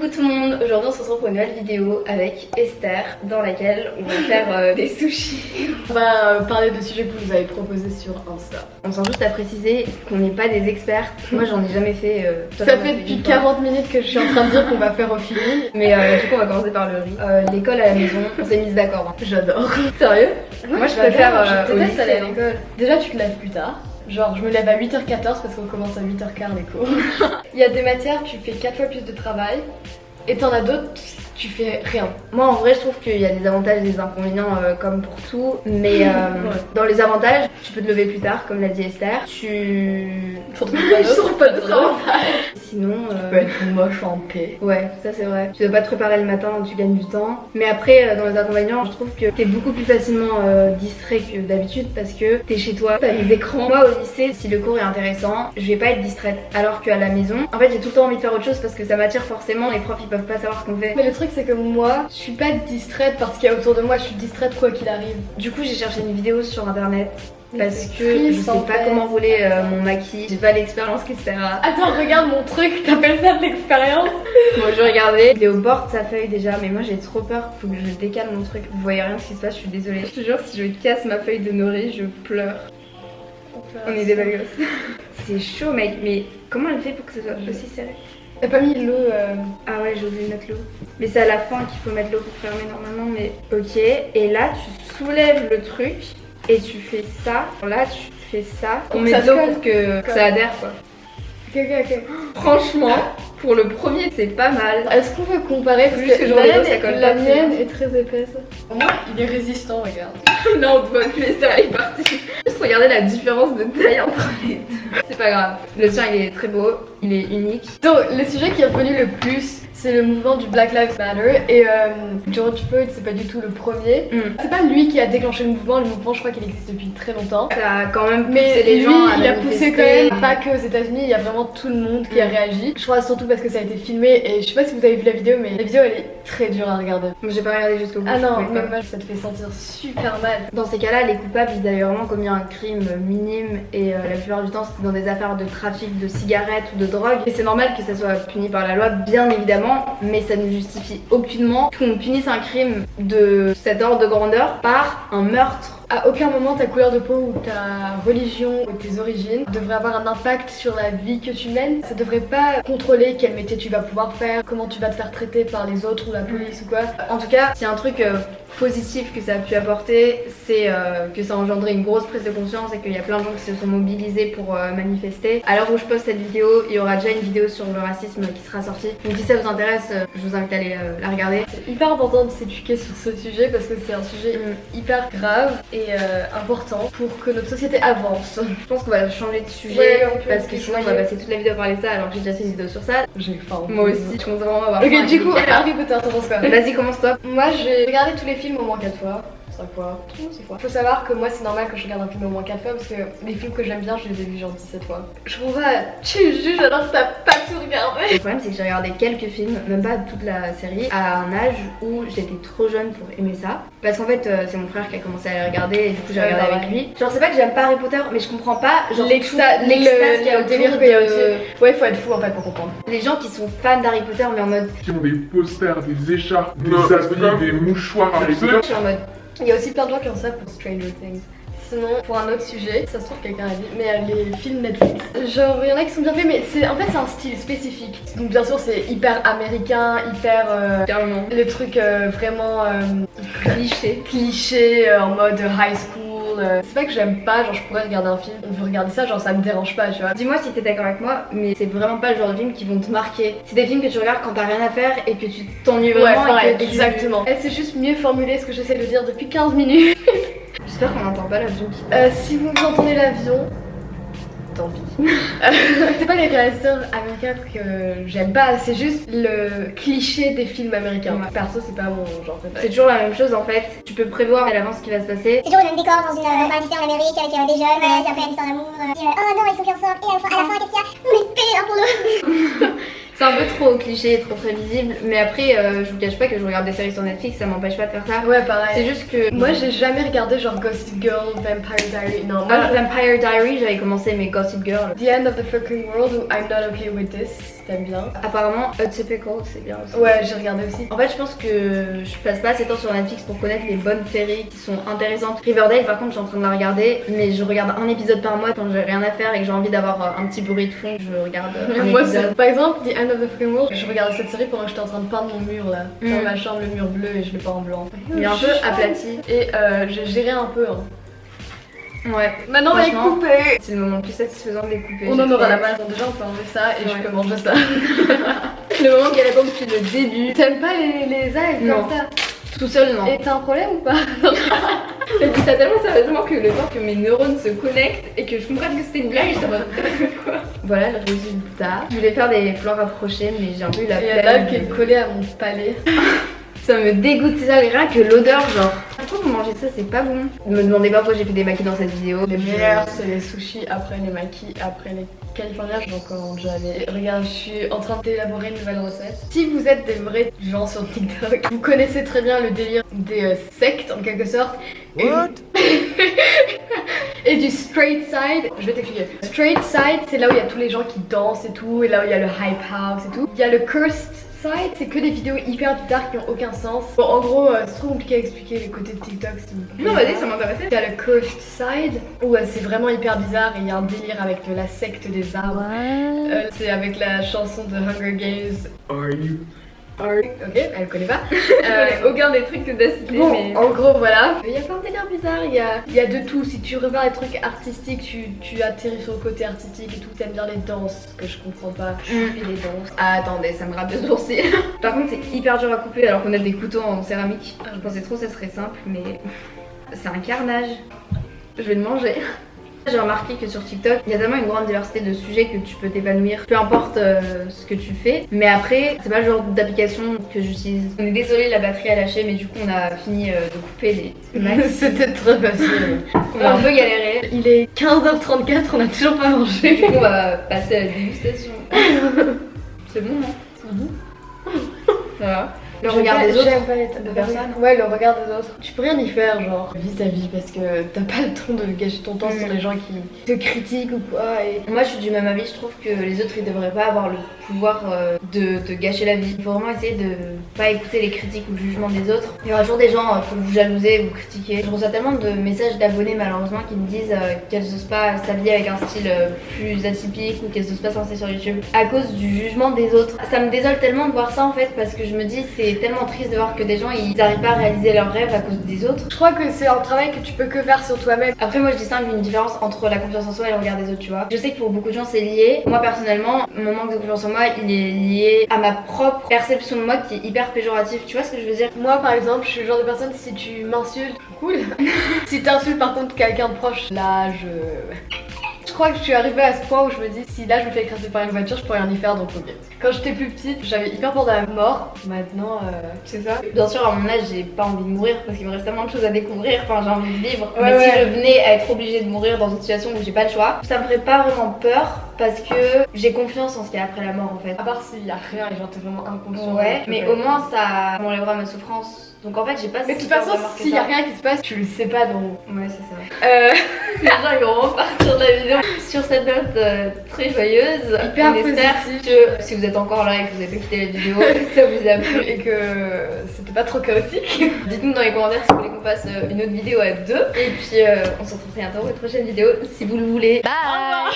Coucou tout le monde, aujourd'hui on se retrouve pour une nouvelle vidéo avec Esther dans laquelle on va faire des sushis. On va parler de sujets que vous nous avez proposés sur Insta. On tient juste à préciser qu'on n'est pas des experts, moi j'en ai jamais fait. Ça fait depuis 40 minutes que je suis en train de dire qu'on va faire au feeling. Mais du coup on va commencer par le riz. L'école à la maison, on s'est mis d'accord. Hein. J'adore. Sérieux? Moi je préfère je au déteste aller à lycée. l'école. Déjà tu te lèves plus tard. Genre je me lève à 8h14 parce qu'on commence à 8h15 les cours. Il y a des matières tu fais 4 fois plus de travail et t'en as d'autres tu fais rien. Moi en vrai je trouve qu'il y a des avantages et des inconvénients comme pour tout. Mais dans les avantages, tu peux te lever plus tard comme l'a dit Esther. Je trouve pas de travail. Sinon Tu peux être moche en paix. ouais, ça c'est vrai. Tu dois pas te préparer le matin, donc tu gagnes du temps. Mais après, dans les inconvénients, je trouve que t'es beaucoup plus facilement distrait que d'habitude parce que t'es chez toi, t'as les écrans. Moi au lycée, si le cours est intéressant, je vais pas être distraite. Alors qu'à la maison, en fait j'ai tout le temps envie de faire autre chose parce que ça m'attire forcément. Les profs ils peuvent pas savoir ce qu'on fait. Mais le truc c'est que moi, je suis pas distraite parce qu'il y a autour de moi, je suis distraite quoi qu'il arrive. Du coup j'ai cherché une vidéo sur internet. Parce c'est que je triste, sais en pas fait. comment rouler mon maquis, j'ai pas l'expérience etc. Attends, regarde mon truc, t'appelles ça de l'expérience? Bon, je regardais, Léo porte sa feuille déjà, mais moi j'ai trop peur, faut que je décale mon truc. Vous voyez rien de ce qui se passe, je suis désolée. Je te jure, si je casse ma feuille de Noré, je pleure. On est des belles gosses. C'est chaud, mec, mais comment elle fait pour que ce soit aussi serré? T'as pas mis l'eau Ah ouais, j'ai oublié de mettre l'eau. Mais c'est à la fin qu'il faut mettre l'eau pour fermer normalement, mais ok. Et là, tu soulèves le truc et tu fais ça. Là, tu fais ça. On met de l'eau pour que ça adhère quoi. Ok. Franchement, pour le premier, c'est pas mal. Est-ce qu'on peut comparer parce Juste que genre, les dos, ça colle la pas mienne est très épaisse. Au moins, il est résistant, regarde. Non, on doit plus laisser aller partir. Juste regarder la différence de taille entre les deux. C'est pas grave. Le tien, il est très beau, il est unique. Donc, le sujet qui est revenu le plus, c'est le mouvement du Black Lives Matter. Et George Floyd, c'est pas du tout le premier. C'est pas lui qui a déclenché le mouvement. Le mouvement, je crois qu'il existe depuis très longtemps. Ça a quand même poussé Mais les lui, gens à il a poussé quand manifester. même, pas que aux États-Unis, il y a vraiment tout le monde qui a réagi. Je crois surtout parce que ça a été filmé et je sais pas si vous avez vu la vidéo, mais la vidéo elle est très dure à regarder. Moi, j'ai pas regardé jusqu'au bout. Ah je non, pouvais mais pas. moi ça te fait sentir super mal. Dans ces cas-là, les coupables, ils avaient vraiment commis un crime minime et la plupart du temps, c'était dans des affaires de trafic de cigarettes ou de drogue. Et c'est normal que ça soit puni par la loi, bien évidemment, mais ça ne justifie aucunement qu'on punisse un crime de cet ordre de grandeur par un meurtre. À aucun moment ta couleur de peau ou ta religion ou tes origines devrait avoir un impact sur la vie que tu mènes. Ça devrait pas contrôler quel métier tu vas pouvoir faire, comment tu vas te faire traiter par les autres ou la police ou quoi. En tout cas, s'il y a un truc positif que ça a pu apporter, c'est que ça a engendré une grosse prise de conscience et qu'il y a plein de gens qui se sont mobilisés pour manifester. À l'heure où je poste cette vidéo, il y aura déjà une vidéo sur le racisme qui sera sortie. Donc si ça vous intéresse, je vous invite à aller la regarder. C'est hyper important de s'éduquer sur ce sujet parce que c'est un sujet hyper grave et important pour que notre société avance. Je pense qu'on va changer de sujet Ouais, on peut parce que sinon on va passer toute la vidéo à parler de ça alors que j'ai déjà fait une vidéo sur ça. J'ai faim. Moi aussi, je commence vraiment à avoir faim. Ok, du coup, Harry Potter, t'en penses quoi? Vas-y, commence-toi. Moi, j'ai regardé tous les films au moins 4 fois. 5 fois, 6 fois. Faut savoir que moi, c'est normal que je regarde un film au moins 4 fois parce que les films que j'aime bien, je les ai vus genre 17 fois. Je trouve ça, tu juges alors que t'as pas tout regardé. Le problème, c'est que j'ai regardé quelques films, même pas toute la série, à un âge où j'étais trop jeune pour aimer ça. Parce qu'en fait, c'est mon frère qui a commencé à les regarder et du coup, j'ai Ouais, regardé bah avec ouais. lui. Genre, c'est pas que j'aime pas Harry Potter, mais je comprends pas genre L'extase qu'il y a le autour délire qu'il y a de... au-dessus. Ouais, faut être fou en fait pour comprendre. Les gens qui sont fans d'Harry Potter, mais en mode... Qui ont des posters, des écharpes, des Non, habits, des mouchoirs à Je suis en mode... Il y a aussi plein de gens qui ont ça pour Stranger Things. Sinon, pour un autre sujet, ça se trouve quelqu'un a dit, mais les films Netflix. Genre, il y en a qui sont bien faits, mais en fait c'est un style spécifique. Donc bien sûr c'est hyper américain, hyper... Carrément. le truc vraiment Cliché. en mode high school. C'est pas que j'aime pas, genre je pourrais regarder un film, on veut regarder ça, genre ça me dérange pas, tu vois. Dis-moi si t'es d'accord avec moi, mais c'est vraiment pas le genre de film qui vont te marquer. C'est des films que tu regardes quand t'as rien à faire et que tu t'ennuies vraiment pareil, et que tu... exactement. Elle sait juste mieux formuler ce que j'essaie de dire depuis 15 minutes. J'espère qu'on n'entend pas l'avion qui passe. Si vous entendez l'avion, tant pis. C'est pas les réalisateurs américains que j'aime pas, c'est juste le cliché des films américains. Ouais. Perso, c'est pas mon genre C'est préféré. toujours la même chose en fait, tu peux prévoir à l'avance ce qui va se passer. C'est toujours le même décor dans un lycée en Amérique avec des jeunes, puis après une histoire d'amour. Oh non, ils sont plus ensemble, et à la fin, qu'est-ce qu'il y a? On est payés l'un pour l'autre. C'est un peu trop cliché, trop prévisible, mais après je vous cache pas que je regarde des séries sur Netflix, ça m'empêche pas de faire ça. Ouais, pareil. C'est juste que... Moi, j'ai jamais regardé genre Gossip Girl, Vampire Diary. Non, moi, Vampire Diary, j'avais commencé mais Gossip Girl. The End of the Fucking World ou I'm Not Okay With This. t'aimes bien. Apparemment, Atypical, c'est bien aussi. Ouais, j'ai regardé aussi. En fait, je pense que je passe pas assez de temps sur Netflix pour connaître les bonnes séries qui sont intéressantes. Riverdale, par contre, je suis en train de la regarder, mais je regarde un épisode par mois quand j'ai rien à faire et que j'ai envie d'avoir un petit bruit de fond. Je regarde un Moi, épisode. par exemple, The End of the Fucking World, je regardais cette série pendant que j'étais en train de peindre mon mur là. Dans ma chambre, le mur bleu et je le peins en blanc. Il est un peu aplati. Et j'ai géré un peu. Hein. Ouais. Maintenant, on va les Franchement, couper. c'est le moment le plus satisfaisant de les couper. On j'ai en aura trouvé. la base. Bon, déjà, on peut enlever ça et je peux manger ça. Le moment qu'elle attend depuis le début. T'aimes pas les algues Non. comme ça? Tout seul, non. Et t'as un problème ou pas? J'ai dit ça tellement sérieusement que le temps que mes neurones se connectent et que je comprenne que c'était une blague, j'étais en mode quoi. Voilà le résultat. Je voulais faire des plans rapprochés, mais j'ai un peu eu la Il y a flemme. l'algue qui est collée à mon palais. Ça me dégoûte, c'est ça, rien que l'odeur, genre. Pourquoi vous mangez ça, c'est pas bon. Ne me demandez pas pourquoi j'ai fait des maquis dans cette vidéo. Les meilleurs, c'est les sushis, après les makis, après les californiens, j'en commande jamais. Regarde, je suis en train d'élaborer une nouvelle recette. Si vous êtes des vrais gens sur TikTok, vous connaissez très bien le délire des sectes en quelque sorte. Et du straight side, je vais t'expliquer. Straight side, c'est là où il y a tous les gens qui dansent et tout, et là où il y a le hype house et tout. Il y a le cursed side, c'est que des vidéos hyper bizarres qui ont aucun sens. Bon, en gros, c'est trop compliqué à expliquer les côtés de TikTok. Non, vas-y, ça m'intéressait. Il y a le cursed side, où c'est vraiment hyper bizarre et il y a un délire avec la secte des arbres. C'est avec la chanson de Hunger Games. Are you? Ok, elle connaît pas. Aucun des trucs que t'as cités, Bon, mais. en gros, voilà. Il y a plein de délires bizarres, il y a de tout. Si tu regardes les trucs artistiques, tu atterris sur le côté artistique et tout. T'aimes bien les danses, que je comprends pas. Et les danses. Ah, attendez, ça me rate de sourcils. Par contre, c'est hyper dur à couper alors qu'on a des couteaux en céramique. Je pensais trop que ça serait simple, mais c'est un carnage. Je vais le manger. J'ai remarqué que sur TikTok, il y a tellement une grande diversité de sujets que tu peux t'épanouir, peu importe ce que tu fais. Mais après, c'est pas le genre d'application que j'utilise. On est désolé, la batterie a lâché, mais du coup, on a fini de couper les max. C'était très facile. On a un peu galéré. Il est 15h34, on a toujours pas Du mangé. coup, on va passer à la dégustation. C'est bon, non? Ça va. Le regard des autres. J'aime pas les de personnes. Ouais, le regard des autres. Tu peux rien y faire, genre, vis ta vie, parce que t'as pas le temps de gâcher ton temps sur les gens qui te critiquent ou quoi. Et... Moi, je suis du même avis. Je trouve que les autres, ils devraient pas avoir le pouvoir de te gâcher la vie. Il faut vraiment essayer de pas écouter les critiques ou le jugement des autres. Il y aura toujours des gens pour vous jalouser, vous critiquer. Je reçois tellement de messages d'abonnés, malheureusement, qui me disent qu'elles osent pas s'habiller avec un style plus atypique ou qu'elles osent pas se lancer sur YouTube à cause du jugement des autres. Ça me désole tellement de voir ça en fait, parce que je me dis c'est tellement triste de voir que des gens ils arrivent pas à réaliser leurs rêves à cause des autres. Je crois que c'est un travail que tu peux que faire sur toi-même. Après moi je distingue une différence entre la confiance en soi et le regard des autres, tu vois. Je sais que pour beaucoup de gens c'est lié. Moi personnellement, mon manque de confiance en moi il est lié à ma propre perception de moi qui est hyper péjorative, tu vois ce que je veux dire? Moi par exemple, je suis le genre de personne, si tu m'insultes, cool. Si t'insultes par contre quelqu'un de proche, là je crois que je suis arrivée à ce point où je me dis si là je me fais écraser par une voiture, je pourrais rien y faire, donc ok. Quand j'étais plus petite, j'avais hyper peur de la mort. Maintenant, c'est ça. Bien sûr, à mon âge, j'ai pas envie de mourir parce qu'il me reste tellement de choses à découvrir. Enfin, j'ai envie de vivre. Ouais, mais si ouais. je venais à être obligée de mourir dans une situation où j'ai pas le choix, ça me ferait pas vraiment peur parce que j'ai confiance en ce qu'il y a après la mort en fait. à part s'il y a rien et genre t'es vraiment inconscient. Ouais, je mais peux au moins ça m'enlèvera ma souffrance. Donc en fait, j'ai pas. Mais de toute si peur façon, d'avoir que s'il y a ça. rien qui se passe, tu le sais pas donc. Ouais, c'est ça. Les gens ils vont repartir de la vidéo sur cette note très joyeuse. Hyper On espère positive. que si vous êtes encore là et que vous avez pas quitté la vidéo, ça vous a plu. Et que c'était pas trop chaotique. Dites-nous dans les commentaires si vous voulez qu'on fasse une autre vidéo à deux. Et puis on se retrouve bientôt pour une prochaine vidéo si vous le voulez. Bye.